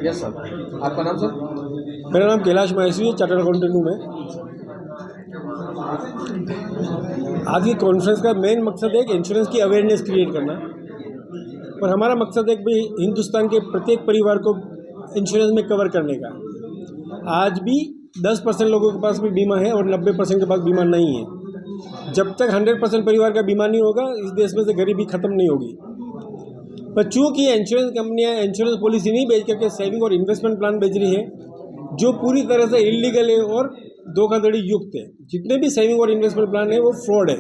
Yes sir, आपका नाम sir? मेरा नाम कैलाश माहेश्वरी है, चार्टर्ड अकाउंटेंट हूँ मैं। आज की कॉन्फ्रेंस का मेन मकसद है कि इंश्योरेंस की अवेयरनेस क्रिएट करना, और हमारा मकसद है कि भाई हिंदुस्तान के प्रत्येक परिवार को इंश्योरेंस में कवर करने का। आज भी 10% लोगों के पास भी बीमा है और 90% के पास बीमा नहीं है। जब तक 100% परिवार का बीमा नहीं होगा, इस देश में से गरीबी खत्म नहीं होगी। पर चूँकि इंश्योरेंस कंपनियां इंश्योरेंस पॉलिसी नहीं बेच करके सेविंग और इन्वेस्टमेंट प्लान बेच रही है, जो पूरी तरह से इलीगल है और धोखाधड़ी युक्त है। जितने भी सेविंग और इन्वेस्टमेंट प्लान है वो फ्रॉड है।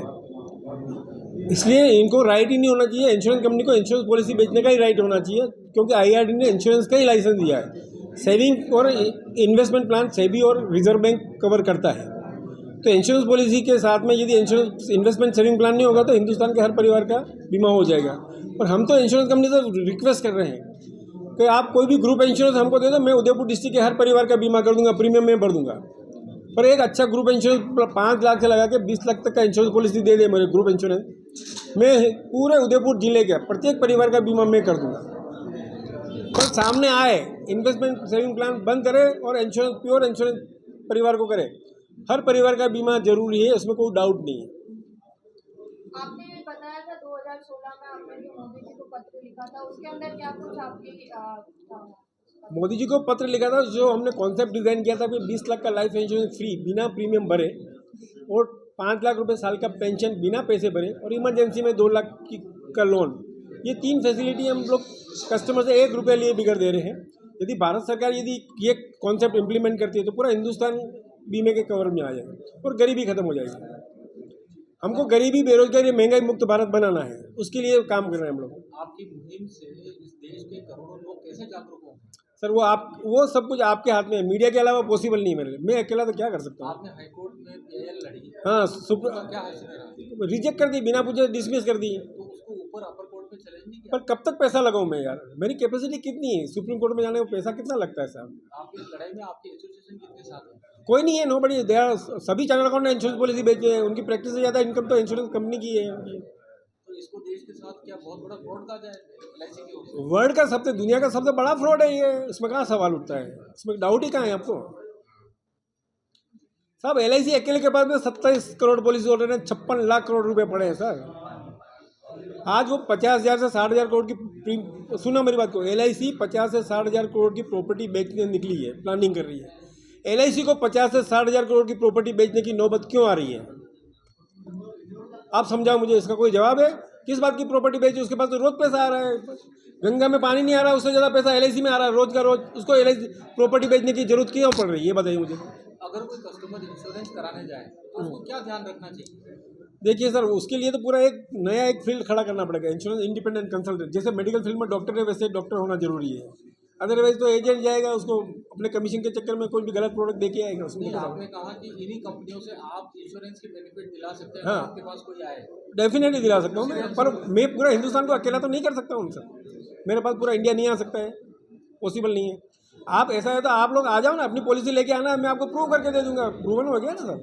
इसलिए इनको राइट ही नहीं होना चाहिए। इंश्योरेंस कंपनी को इंश्योरेंस पॉलिसी बेचने का ही राइट होना चाहिए, क्योंकि आईआरडी ने इंश्योरेंस का ही लाइसेंस दिया है। सेविंग और इन्वेस्टमेंट प्लान सेबी और रिजर्व बैंक कवर करता है। तो इंश्योरेंस पॉलिसी के साथ में यदि इंश्योरेंस इन्वेस्टमेंट सेविंग प्लान नहीं होगा तो हिंदुस्तान के हर परिवार का बीमा हो जाएगा। और हम तो इंश्योरेंस कंपनी से रिक्वेस्ट कर रहे हैं कि आप कोई भी ग्रुप इंश्योरेंस हमको दे दो, मैं उदयपुर डिस्ट्रिक्ट के हर परिवार का बीमा कर दूंगा, प्रीमियम में भर दूंगा। पर एक अच्छा ग्रुप इंश्योरेंस 5 लाख से लगा के 20 लाख तक का इंश्योरेंस पॉलिसी दे दे मेरे ग्रुप इंश्योरेंस, मैं पूरे उदयपुर जिले के प्रत्येक परिवार का बीमा मैं कर दूंगा। पर सामने आए इन्वेस्टमेंट सेविंग प्लान बंद करे और इंश्योरेंस प्योर इंश्योरेंस परिवार को करे। हर परिवार का बीमा जरूरी है, उसमें कोई डाउट नहीं है। आपने बताया था 2016 में आपने जो मोदी जी को पत्र लिखा था, उसके अंदर क्या कुछ आपकी मोदी जी को पत्र लिखा था, जो हमने कॉन्सेप्ट डिजाइन किया था कि 20 लाख का लाइफ इंश्योरेंस फ्री बिना प्रीमियम भरे, और 5 लाख रुपए साल का पेंशन बिना पैसे भरे, और इमरजेंसी में 2 लाख का लोन। ये 3 फैसिलिटी हम लोग कस्टमर से 1 रुपये लिए बिगड़ दे रहे हैं। यदि भारत सरकार यदि ये कॉन्सेप्ट इम्प्लीमेंट करती है तो पूरा हिंदुस्तान बीमे के कवर में आ जाएगा और गरीबी खत्म हो जाएगी। हमको गरीबी, बेरोजगारी, महंगाई मुक्त भारत बनाना है, उसके लिए काम कर रहे हैं हम लोग। आपकी मुहिम से इस देश के करोड़ों लोग कैसे जागरूक होंगे? सर वो सब कुछ आपके हाथ में है। मीडिया के अलावा पॉसिबल नहीं है मेरे लिए। मैं अकेला तो क्या कर सकता हूँ। आपने हाईकोर्ट में पीआईएल लड़ी, हाँ, क्या हैसियत रहा? रिजेक्ट कर दी, बिना पूछे डिसमिस कर दी। तो उसको ऊपर अपर कोर्ट में चैलेंज नहीं किया? पर कब तक पैसा लगाऊं मैं यार? मेरी कैपेसिटी कितनी है? सुप्रीम कोर्ट में जाने में पैसा कितना लगता है साहब? आपकी इस लड़ाई में आपकी एसोसिएशन कितने साथ है? कोई नहीं है, नो बड़ी। सभी चार्टर्ड अकाउंट ने इंश्योरेंस पॉलिसी बेची है। उनकी प्रैक्टिस से ज़्यादा इनकम तो इंश्योरेंस कंपनी की है। तो इसको देश के साथ क्या बहुत बड़ा फ्रॉड कहा जाए एलआईसी की ओर से? वर्ल्ड का सबसे, दुनिया का सबसे बड़ा फ्रॉड है ये। इसमें कहाँ सवाल उठता है? इसमें डाउट ही कहाँ है आपको? साहब एलआईसी अकेले के पास में 27 करोड़ पॉलिसी होल्डर हैं, 56 लाख करोड़ रुपए पड़े हैं सर। आज वो 50,000 से 60,000 करोड़ की, सुना मेरी बात को, एलआईसी 50 से 60,000 करोड़ की प्रॉपर्टी बेचने निकली है, प्लानिंग कर रही है। एलआईसी को 50 से 60,000 करोड़ की प्रॉपर्टी बेचने की नौबत क्यों आ रही है? आप समझाओ मुझे, इसका कोई जवाब है? किस बात की प्रॉपर्टी बेची? उसके पास तो रोज पैसा आ रहा है। गंगा में पानी नहीं आ रहा, उससे ज़्यादा पैसा एलआईसी में आ रहा है रोज का रोज। उसको एलआईसी प्रॉपर्टी बेचने की जरूरत क्यों पड़ रही है, ये बताइए मुझे। अगर कोई कस्टमर इंश्योरेंस कराने जाए तो उसको क्या ध्यान रखना चाहिए? देखिए सर, उसके लिए तो पूरा एक फील्ड खड़ा करना पड़ेगा। इंश्योरेंस इंडिपेंडेंट कंसल्टेंट, जैसे मेडिकल फील्ड में डॉक्टर है, वैसे डॉक्टर होना जरूरी है। अदरवाइज तो एजेंट जाएगा, उसको अपने कमीशन के चक्कर में कोई भी गलत प्रोडक्ट देके आएगा उसमें। आपने कहा कि इन्हीं कंपनियों से आप इंश्योरेंस के बेनिफिट दिला सकते हैं। हाँ, आपके पास कोई आए डेफिनेटली दिला सकता हूँ मैं, पर मैं पूरा हिंदुस्तान को अकेला तो नहीं कर सकता हूँ सर। मेरे पास पूरा इंडिया नहीं आ सकता है, पॉसिबल नहीं है। आप ऐसा है तो आप लोग आ जाओ ना, अपनी पॉलिसी लेके आना, मैं आपको प्रूव करके दे दूंगा। प्रूवन हो गया ना सर।